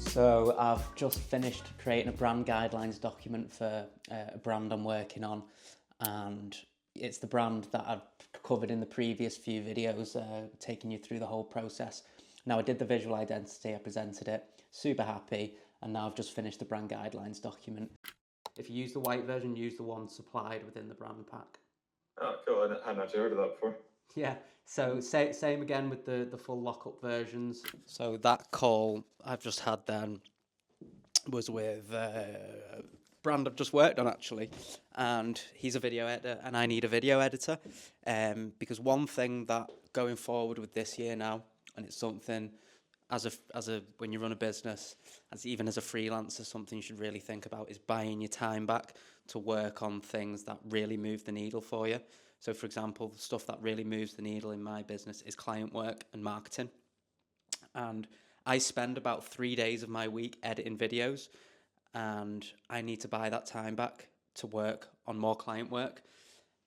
So I've just finished creating a brand guidelines document for a brand I'm working on, and it's the brand that I've covered in the previous few videos, taking you through the whole process. Now I did the visual identity, I presented it, super happy, and now I've just finished the brand guidelines document. If you use the white version, use the one supplied within the brand pack. Oh, cool. I hadn't actually heard of that before. Yeah, so same again with the full lockup versions. So that call I've just had then was with a brand I've just worked on actually, and he's a video editor and I need a video editor, because one thing that going forward with this year now, and it's something as a when you run a business, even as a freelancer, something you should really think about is buying your time back to work on things that really move the needle for you. So for example, the stuff that really moves the needle in my business is client work and marketing. And I spend about 3 days of my week editing videos, and I need to buy that time back to work on more client work,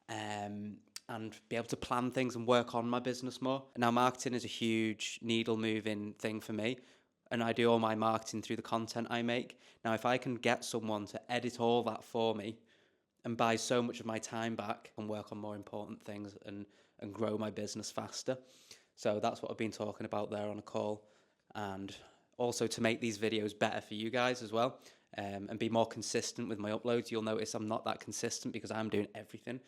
and be able to plan things and work on my business more. Now, marketing is a huge needle moving thing for me, and I do all my marketing through the content I make. Now, if I can get someone to edit all that for me and buy so much of my time back and work on more important things and grow my business faster. So that's what I've been talking about there on a call, and also to make these videos better for you guys as well, and be more consistent with my uploads. You'll notice I'm not that consistent because I'm doing everything.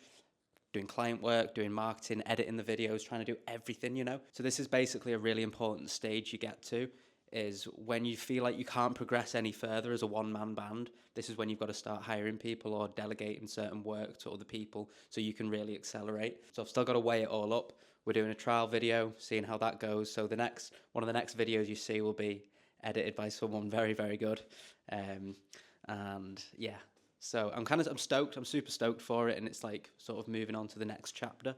Doing client work, doing marketing, editing the videos, trying to do everything, you know? So this is basically a really important stage you get to, is when you feel like you can't progress any further as a one-man band. This is when you've got to start hiring people or delegating certain work to other people so you can really accelerate. So I've still got to weigh it all up. We're doing a trial video, seeing how that goes. So one of the next videos you see will be edited by someone very, very good. And yeah, so I'm stoked. I'm super stoked for it, and it's like sort of moving on to the next chapter.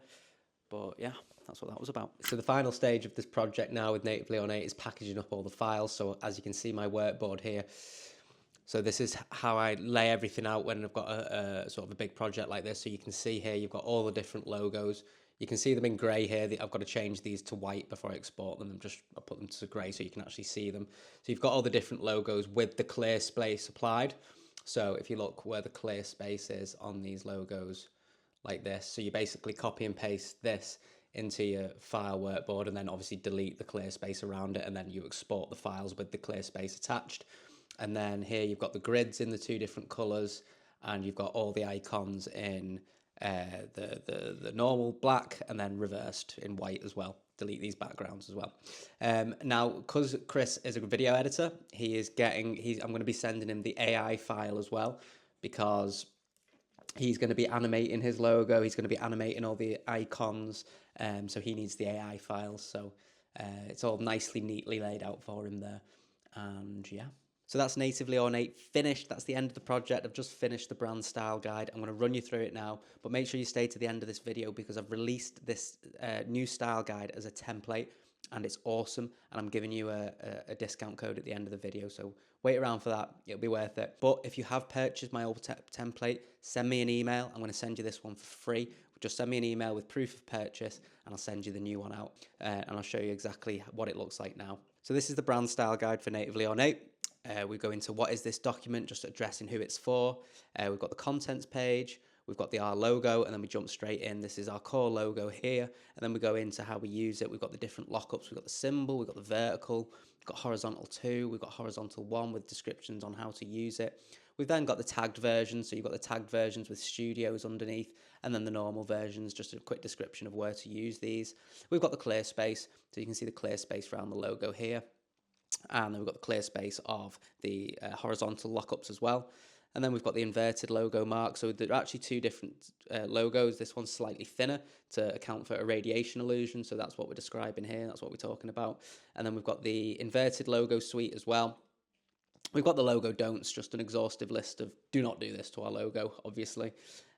But yeah, that's what that was about. So the final stage of this project now with Natively Ornate is packaging up all the files. So as you can see my workboard here. So this is how I lay everything out when I've got a sort of a big project like this. So you can see here, you've got all the different logos. You can see them in grey here. I've got to change these to white before I export them. I put them to grey so you can actually see them. So you've got all the different logos with the clear space applied. So if you look where the clear space is on these logos like this, so you basically copy and paste this into your file workboard and then obviously delete the clear space around it, and then you export the files with the clear space attached. And then here you've got the grids in the two different colours, and you've got all the icons in the normal black and then reversed in white as well. Delete these backgrounds as well. Now, because Chris is a video editor, I'm going to be sending him the AI file as well, because he's going to be animating his logo. He's going to be animating all the icons. So he needs the AI files. So it's all nicely, neatly laid out for him there. And yeah. So that's Natively Ornate finished. That's the end of the project. I've just finished the brand style guide. I'm going to run you through it now, but make sure you stay to the end of this video because I've released this new style guide as a template, and it's awesome. And I'm giving you a discount code at the end of the video. So wait around for that. It'll be worth it. But if you have purchased my old template, send me an email. I'm going to send you this one for free. Just send me an email with proof of purchase and I'll send you the new one out, and I'll show you exactly what it looks like now. So this is the brand style guide for Natively Ornate. We go into what is this document, just addressing who it's for. We've got the contents page, we've got our logo, and then we jump straight in. This is our core logo here, and then we go into how we use it. We've got the different lockups, we've got the symbol, we've got the vertical, we've got horizontal 2, we've got horizontal 1 with descriptions on how to use it. We've then got the tagged versions, so you've got the tagged versions with studios underneath, and then the normal versions, just a quick description of where to use these. We've got the clear space, so you can see the clear space around the logo here. And then we've got the clear space of the horizontal lockups as well. And then we've got the inverted logo mark. So there are actually two different logos. This one's slightly thinner to account for a radiation illusion. So that's what we're describing here. That's what we're talking about. And then we've got the inverted logo suite as well. We've got the logo don'ts, just an exhaustive list of do not do this to our logo, obviously.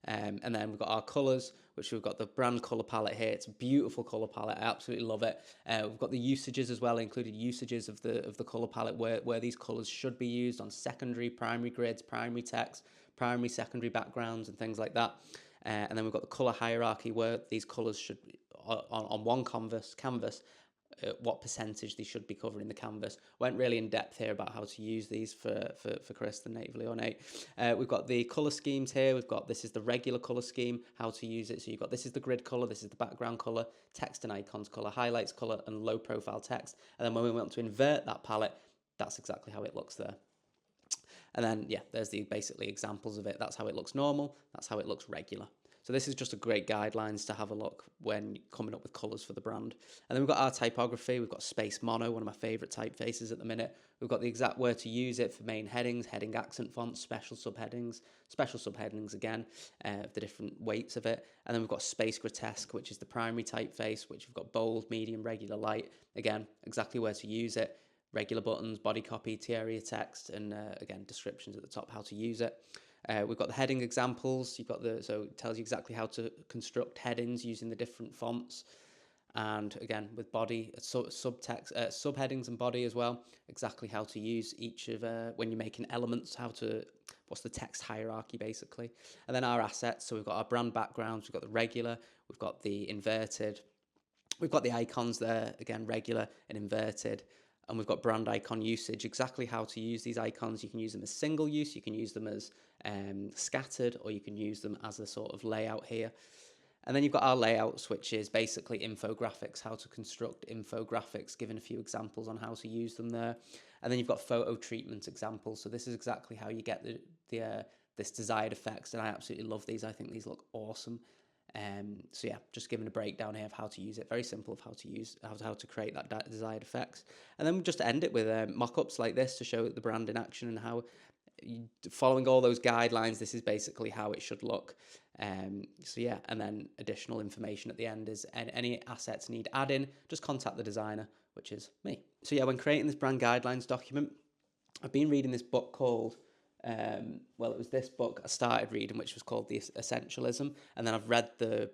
And then we've got our colours, which we've got the brand colour palette here. It's a beautiful colour palette. I absolutely love it. We've got the usages as well, included usages of the colour palette where these colours should be used on secondary, primary grids, primary text, primary, secondary backgrounds and things like that. And then we've got the colour hierarchy where these colours should be on one canvas what percentage they should be covering the canvas. Went really in depth here about how to use these for Chris, the natively ornate. We've got the colour schemes here. We've got, this is the regular colour scheme, how to use it. So you've got, this is the grid colour, this is the background colour, text and icons colour, highlights colour, and low profile text. And then when we want to invert that palette, that's exactly how it looks there. And then, yeah, there's the basically examples of it. That's how it looks normal. That's how it looks regular. So this is just a great guidelines to have a look when coming up with colours for the brand. And then we've got our typography. We've got Space Mono, one of my favourite typefaces at the minute. We've got the exact where to use it for main headings, heading accent fonts, special subheadings again, the different weights of it. And then we've got Space Grotesque, which is the primary typeface, which we've got bold, medium, regular, light. Again, exactly where to use it. Regular buttons, body copy, area text, and again, descriptions at the top, how to use it. We've got the heading examples. You've got so it tells you exactly how to construct headings using the different fonts. And again, with body, subtext, subheadings and body as well, exactly how to use each of, when you're making elements, what's the text hierarchy basically. And then our assets, so we've got our brand backgrounds, we've got the regular, we've got the inverted, we've got the icons there, again, regular and inverted. And we've got brand icon usage, exactly how to use these icons. You can use them as single use, you can use them as scattered, or you can use them as a sort of layout here. And then you've got our layouts, which is basically infographics, how to construct infographics, giving a few examples on how to use them there. And then you've got photo treatment examples. So this is exactly how you get this desired effects, and I absolutely love these. I think these look awesome. So yeah, just giving a breakdown here of how to use it. Very simple of how to use, how to create that desired effects. And then we just end it with mock-ups like this to show the brand in action, and how, following all those guidelines, this is basically how it should look. So yeah, and then additional information at the end is any assets need adding, just contact the designer, which is me. So yeah, when creating this brand guidelines document, I've been reading this book called, well, it was this book I started reading, which was called The Essentialism, and then I've read the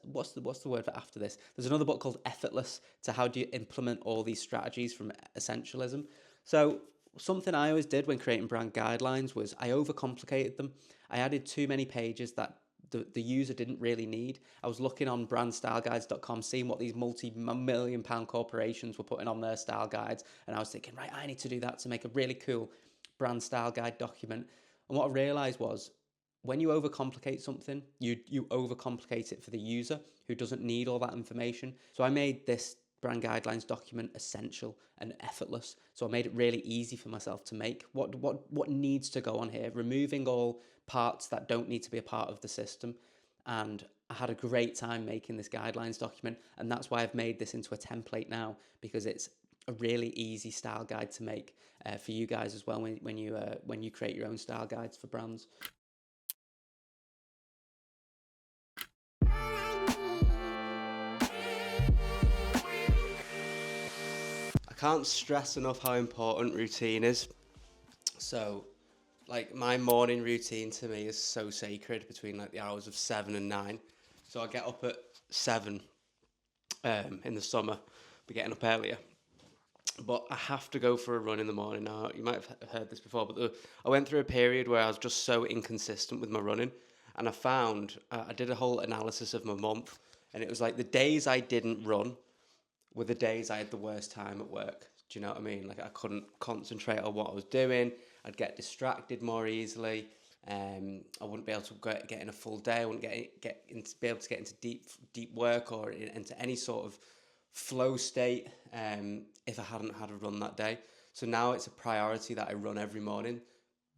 what's the word for after this? There's another book called Effortless, to how do you implement all these strategies from Essentialism. So something I always did when creating brand guidelines was I overcomplicated them. I added too many pages that the user didn't really need. I was looking on brandstyleguides.com, seeing what these multi-million pound corporations were putting on their style guides, and I was thinking, right, I need to do that to make a really cool brand style guide document. And what I realized was, when you overcomplicate something, you overcomplicate it for the user who doesn't need all that information. So I made this brand guidelines document essential and effortless. So I made it really easy for myself to make. What needs to go on here, removing all parts that don't need to be a part of the system. And I had a great time making this guidelines document, and that's why I've made this into a template now, because it's a really easy style guide to make for you guys as well when you create your own style guides for brands. I can't stress enough how important routine is. So, like, my morning routine to me is so sacred, between like the hours of 7 and 9. So I get up at 7 in the summer. We're getting up earlier. But I have to go for a run in the morning. Now, you might have heard this before, but I went through a period where I was just so inconsistent with my running. And I found, I did a whole analysis of my month, and it was like the days I didn't run were the days I had the worst time at work. Do you know what I mean? Like, I couldn't concentrate on what I was doing. I'd get distracted more easily. I wouldn't be able to get in a full day. I wouldn't be able to get into deep work or into any sort of flow state if I hadn't had a run that day. So now it's a priority that I run every morning,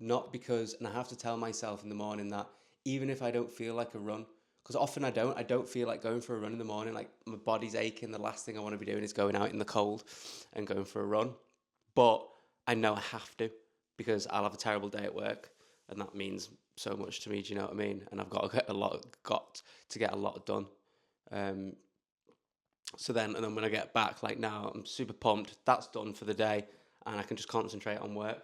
not because, and I have to tell myself in the morning that even if I don't feel like a run, because often I don't feel like going for a run in the morning. Like, my body's aching. The last thing I want to be doing is going out in the cold and going for a run. But I know I have to, because I'll have a terrible day at work, and that means so much to me. Do you know what I mean? And I've got to get a lot done. So then when I get back, like now, I'm super pumped. That's done for the day, and I can just concentrate on work.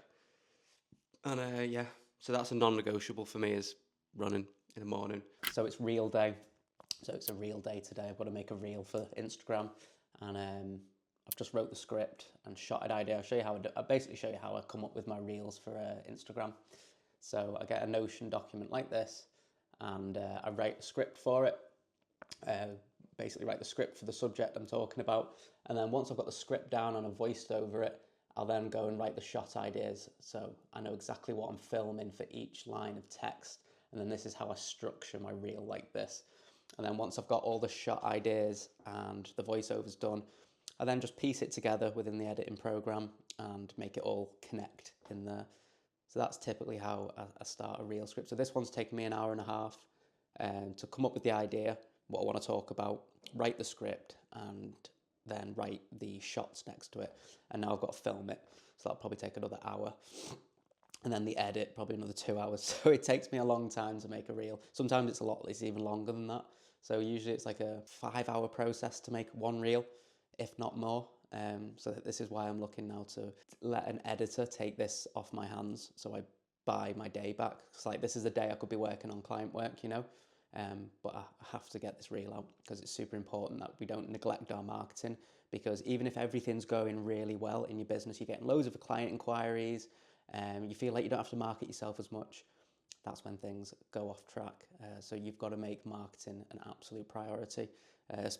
And yeah, so that's a non-negotiable for me, is running in the morning. So it's reel day. So it's a reel day today. I've got to make a reel for Instagram, and I've just wrote the script and shot an idea. I'll show you how I basically show you how I come up with my reels for Instagram. So I get a Notion document like this, and I write a script for it. basically write the script for the subject I'm talking about. And then once I've got the script down and I've voiced over it, I'll then go and write the shot ideas. So I know exactly what I'm filming for each line of text. And then this is how I structure my reel like this. And then once I've got all the shot ideas and the voiceovers done, I then just piece it together within the editing program and make it all connect in there. So that's typically how I start a reel script. So this one's taken me an hour and a half to come up with the idea, what I want to talk about, write the script, and then write the shots next to it. And now I've got to film it. So that'll probably take another hour. And then the edit, probably another 2 hours. So it takes me a long time to make a reel. Sometimes it's even longer than that. So usually it's like a 5-hour process to make one reel, if not more. So this is why I'm looking now to let an editor take this off my hands, so I buy my day back. It's like, this is the day I could be working on client work, you know, but I have to get this reel out because it's super important that we don't neglect our marketing, because even if everything's going really well in your business, you're getting loads of client inquiries, you feel like you don't have to market yourself as much, that's when things go off track. So you've got to make marketing an absolute priority.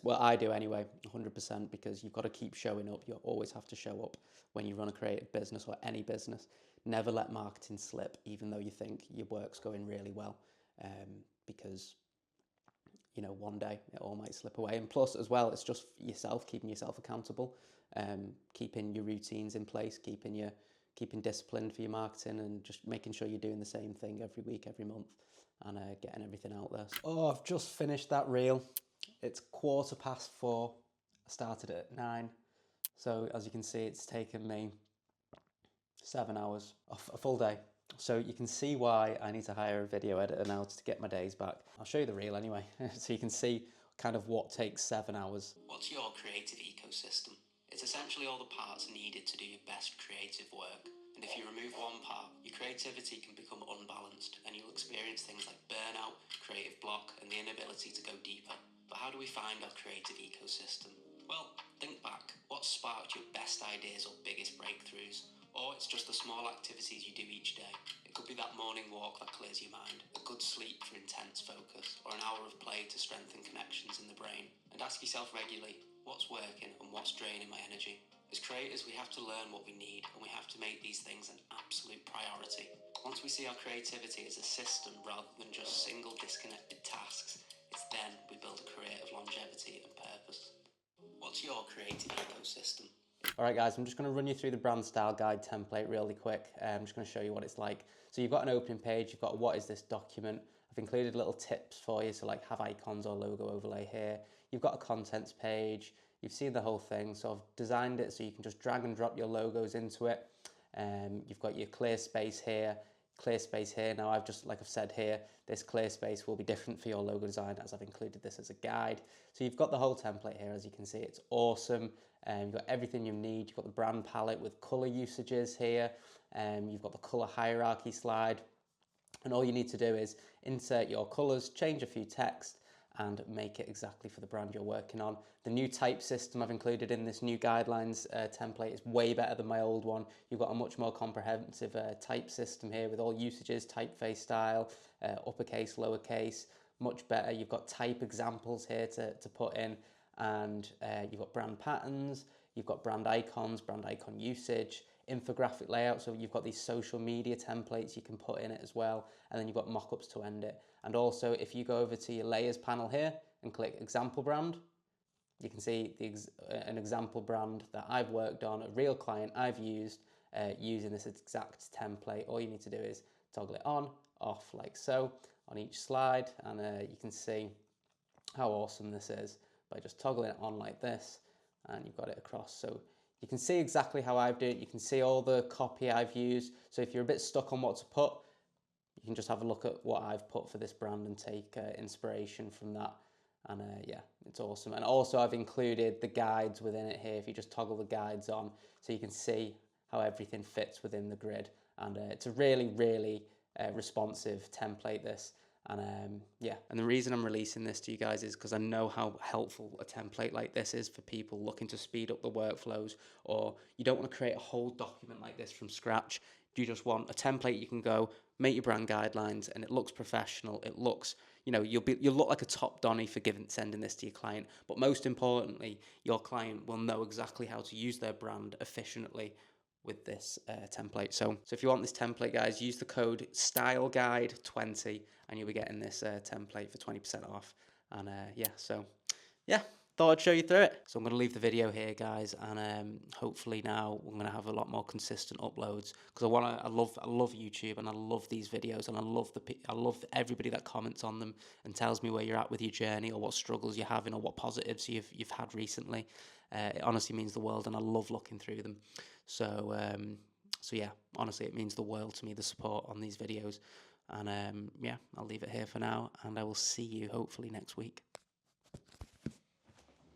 Well, I do anyway, 100%, because you've got to keep showing up. You always have to show up when you run a creative business or any business. Never let marketing slip, even though you think your work's going really well, because, you know, one day it all might slip away. And plus, as well, it's just yourself, keeping yourself accountable, keeping your routines in place, keeping disciplined for your marketing, and just making sure you're doing the same thing every week, every month, and getting everything out there. Oh, I've just finished that reel. It's 4:15. I started at 9. So as you can see, it's taken me 7 hours, a full day. So you can see why I need to hire a video editor now to get my days back. I'll show you the reel anyway, so you can see kind of what takes 7 hours. What's your creative ecosystem? It's essentially all the parts needed to do your best creative work. And if you remove one part, your creativity can become unbalanced and you'll experience things like burnout, creative block, and the inability to go deeper. But how do we find our creative ecosystem? Well, think back. What sparked your best ideas or biggest breakthroughs? Or it's just the small activities you do each day. It could be that morning walk that clears your mind, a good sleep for intense focus, or an hour of play to strengthen connections in the brain. And ask yourself regularly, what's working and what's draining my energy? As creators, we have to learn what we need, and we have to make these things an absolute priority. Once we see our creativity as a system rather than just single disconnected tasks, it's then we build a career of longevity and purpose. What's your creative ecosystem? All right, guys, I'm just going to run you through the brand style guide template really quick. I'm just going to show you what it's like. So you've got an opening page, you've got what is this document. I've included little tips for you, so like have icons or logo overlay here. You've got a contents page, you've seen the whole thing, so I've designed it so you can just drag and drop your logos into it. You've got your clear space here. Now I've just, like I've said here, this clear space will be different for your logo design as I've included this as a guide. So you've got the whole template here, as you can see, it's awesome. You've got everything you need. You've got the brand palette with color usages here. You've got the color hierarchy slide. And all you need to do is insert your colors, change a few text, and make it exactly for the brand you're working on. The new type system I've included in this new guidelines template is way better than my old one. You've got a much more comprehensive type system here with all usages, typeface style, uppercase, lowercase, much better. You've got type examples here to put in, and you've got brand patterns, you've got brand icon usage, infographic layout, so you've got these social media templates you can put in it as well, and then you've got mockups to end it. And also, if you go over to your layers panel here and click example brand, you can see an example brand that I've worked on, a real client I've used using this exact template. All you need to do is toggle it on, off like so on each slide, and you can see how awesome this is by just toggling it on like this, and you've got it across. So you can see exactly how I've done it. You can see all the copy I've used. So if you're a bit stuck on what to put, you can just have a look at what I've put for this brand and take inspiration from that. And yeah, it's awesome. And also I've included the guides within it here. If you just toggle the guides on, so you can see how everything fits within the grid. And it's a really, really responsive template, this. And yeah, and the reason I'm releasing this to you guys is because I know how helpful a template like this is for people looking to speed up the workflows, or you don't want to create a whole document like this from scratch. You just want a template you can go make your brand guidelines, and it looks professional. It looks, you'll look like a top Donny for sending this to your client. But most importantly, your client will know exactly how to use their brand efficiently with this template. So if you want this template, guys, use the code StyleGuide20 and you'll be getting this template for 20% off. And thought I'd show you through it. So I'm going to leave the video here, guys, and hopefully now we're going to have a lot more consistent uploads, because I love YouTube, and I love these videos, and I love everybody that comments on them and tells me where you're at with your journey, or what struggles you're having, or what positives you've had recently. It honestly means the world, and I love looking through them. So yeah, honestly, it means the world to me, the support on these videos. And I'll leave it here for now, and I will see you hopefully next week.